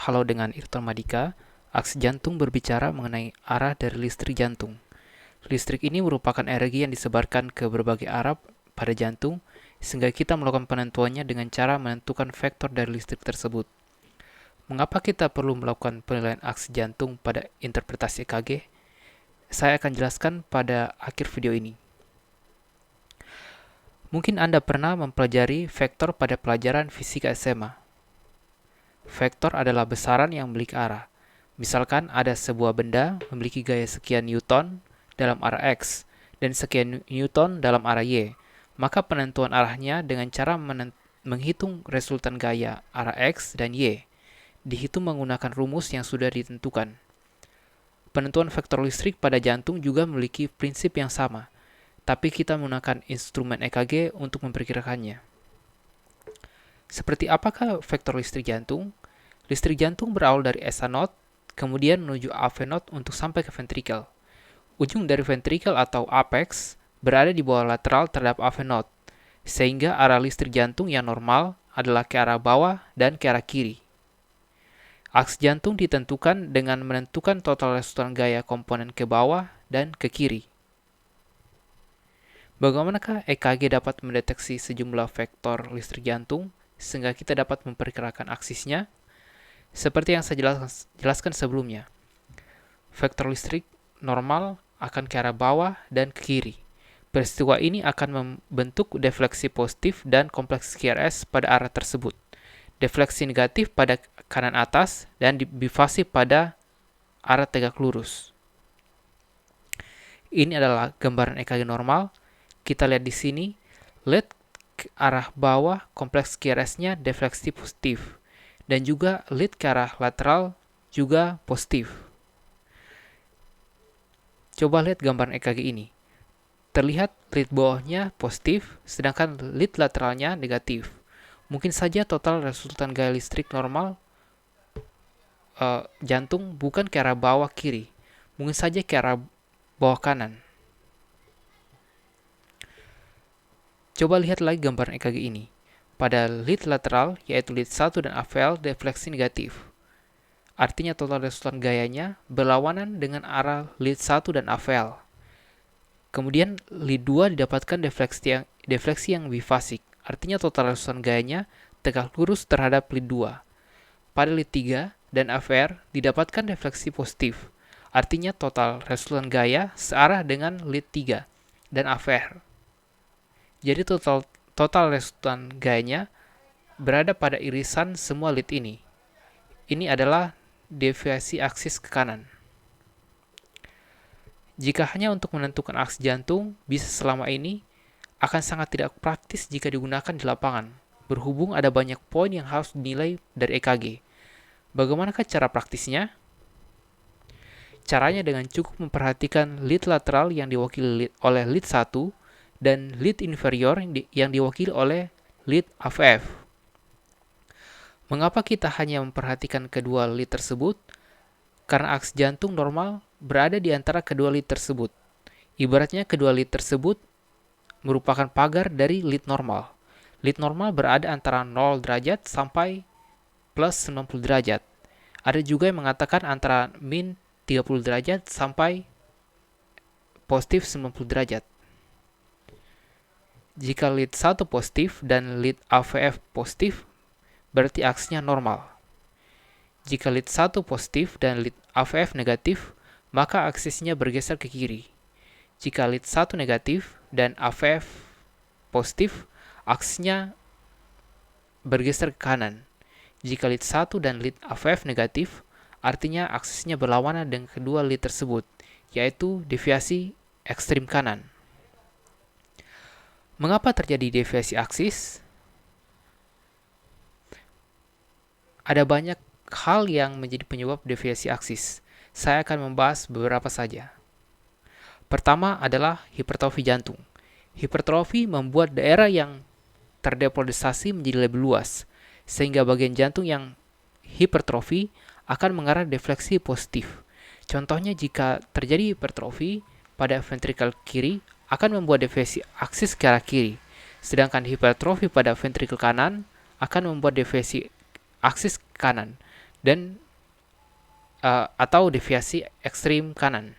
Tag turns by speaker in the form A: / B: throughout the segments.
A: Halo dengan Irton Madika. Aksi jantung berbicara mengenai arah dari listrik jantung. Listrik ini merupakan energi yang disebarkan ke berbagai arah pada jantung, sehingga kita melakukan penentuannya dengan cara menentukan vektor dari listrik tersebut. Mengapa kita perlu melakukan penilaian aksi jantung pada interpretasi EKG? Saya akan jelaskan pada akhir video ini. Mungkin Anda pernah mempelajari vektor pada pelajaran fisika SMA. Vektor adalah besaran yang memiliki arah. Misalkan ada sebuah benda memiliki gaya sekian Newton dalam arah X dan sekian Newton dalam arah Y. Maka penentuan arahnya dengan cara menghitung resultan gaya arah X dan Y. Dihitung menggunakan rumus yang sudah ditentukan. Penentuan vektor listrik pada jantung juga memiliki prinsip yang sama, tapi kita menggunakan instrumen EKG untuk memperkirakannya. Seperti apakah vektor listrik jantung? Listrik jantung berawal dari SA node, kemudian menuju AV node untuk sampai ke ventrikel. Ujung dari ventrikel atau apex berada di bawah lateral terhadap AV node, sehingga arah listrik jantung yang normal adalah ke arah bawah dan ke arah kiri. Aksi jantung ditentukan dengan menentukan total resultan gaya komponen ke bawah dan ke kiri. Bagaimanakah EKG dapat mendeteksi sejumlah vektor listrik jantung sehingga kita dapat memperkirakan aksisnya? Seperti yang saya jelaskan sebelumnya, vektor listrik normal akan ke arah bawah dan ke kiri. Peristiwa ini akan membentuk defleksi positif dan kompleks QRS pada arah tersebut, defleksi negatif pada kanan atas, dan bifasi pada arah tegak lurus. Ini adalah gambaran EKG normal. Kita lihat di sini, lihat ke arah bawah kompleks QRS-nya defleksi positif. Dan juga lead ke arah lateral juga positif. Coba lihat gambaran EKG ini. Terlihat lead bawahnya positif, sedangkan lead lateralnya negatif. Mungkin saja total resultan gaya listrik normal jantung bukan ke arah bawah kiri, mungkin saja ke arah bawah kanan. Coba lihat lagi gambaran EKG ini. Pada lead lateral, yaitu lead 1 dan AVL, defleksi negatif. Artinya total resultan gayanya berlawanan dengan arah lead 1 dan AVL. Kemudian lead 2 didapatkan defleksi yang bifasik. Artinya total resultan gayanya tegak lurus terhadap lead 2. Pada lead 3 dan AVR didapatkan defleksi positif. Artinya total resultan gaya searah dengan lead 3 dan AVR. Jadi total resultan gayanya berada pada irisan semua lead ini. Ini adalah deviasi aksis ke kanan. Jika hanya untuk menentukan aksi jantung, bisa selama ini akan sangat tidak praktis jika digunakan di lapangan, berhubung ada banyak poin yang harus dinilai dari EKG. Bagaimanakah cara praktisnya? Caranya dengan cukup memperhatikan lead lateral yang diwakili oleh lead 1 dan lead inferior yang diwakili oleh lead AVF. Mengapa kita hanya memperhatikan kedua lead tersebut? Karena aksi jantung normal berada di antara kedua lead tersebut. Ibaratnya kedua lead tersebut merupakan pagar dari lead normal. Lead normal berada antara 0 derajat sampai plus 90 derajat. Ada juga yang mengatakan antara min 30 derajat sampai positif 90 derajat. Jika lead 1 positif dan lead AVF positif, berarti aksinya normal. Jika lead 1 positif dan lead AVF negatif, maka aksisnya bergeser ke kiri. Jika lead 1 negatif dan AVF positif, aksisnya bergeser ke kanan. Jika lead 1 dan lead AVF negatif, artinya aksisnya berlawanan dengan kedua lead tersebut, yaitu deviasi ekstrim kanan. Mengapa terjadi deviasi aksis? Ada banyak hal yang menjadi penyebab deviasi aksis. Saya akan membahas beberapa saja. Pertama adalah hipertrofi jantung. Hipertrofi membuat daerah yang terdepolarisasi menjadi lebih luas, sehingga bagian jantung yang hipertrofi akan mengarah defleksi positif. Contohnya jika terjadi hipertrofi pada ventrikel kiri, akan membuat deviasi aksis ke arah kiri, sedangkan hipertrofi pada ventrikel kanan akan membuat deviasi aksis ke kanan. dan atau deviasi ekstrim kanan.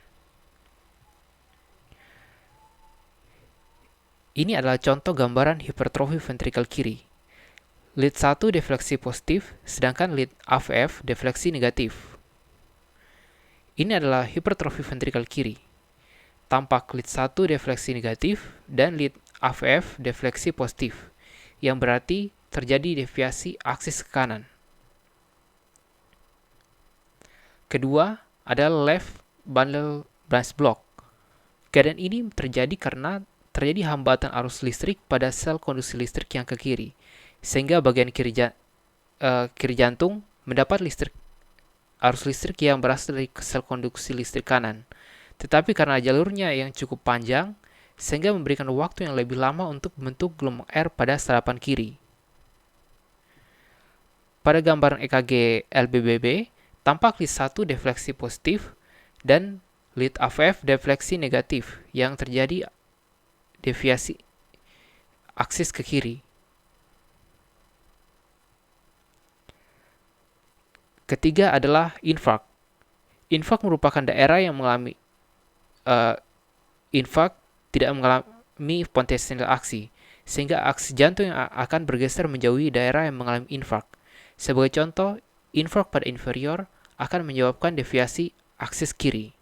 A: Ini adalah contoh gambaran hipertrofi ventrikel kiri. Lead 1 defleksi positif, sedangkan lead AVF defleksi negatif. Ini adalah hipertrofi ventrikel kiri. Tampak lead 1 defleksi negatif dan lead AVF defleksi positif, yang berarti terjadi deviasi aksis ke kanan. Kedua adalah left bundle branch block. Keadaan ini terjadi karena terjadi hambatan arus listrik pada sel konduksi listrik yang ke kiri, sehingga bagian kiri jantung mendapat arus listrik yang berasal dari sel konduksi listrik kanan. Tetapi karena jalurnya yang cukup panjang, sehingga memberikan waktu yang lebih lama untuk membentuk gelombang R pada serapan kiri. Pada gambaran EKG LBBB, tampak lead 1 defleksi positif dan lead AVF defleksi negatif yang terjadi deviasi aksis ke kiri. Ketiga adalah infark. Infark merupakan daerah yang mengalami infark tidak mengalami potensial aksi, sehingga aksi jantung yang akan bergeser menjauhi daerah yang mengalami infark. Sebagai contoh, infark pada inferior akan menyebabkan deviasi aksis kiri.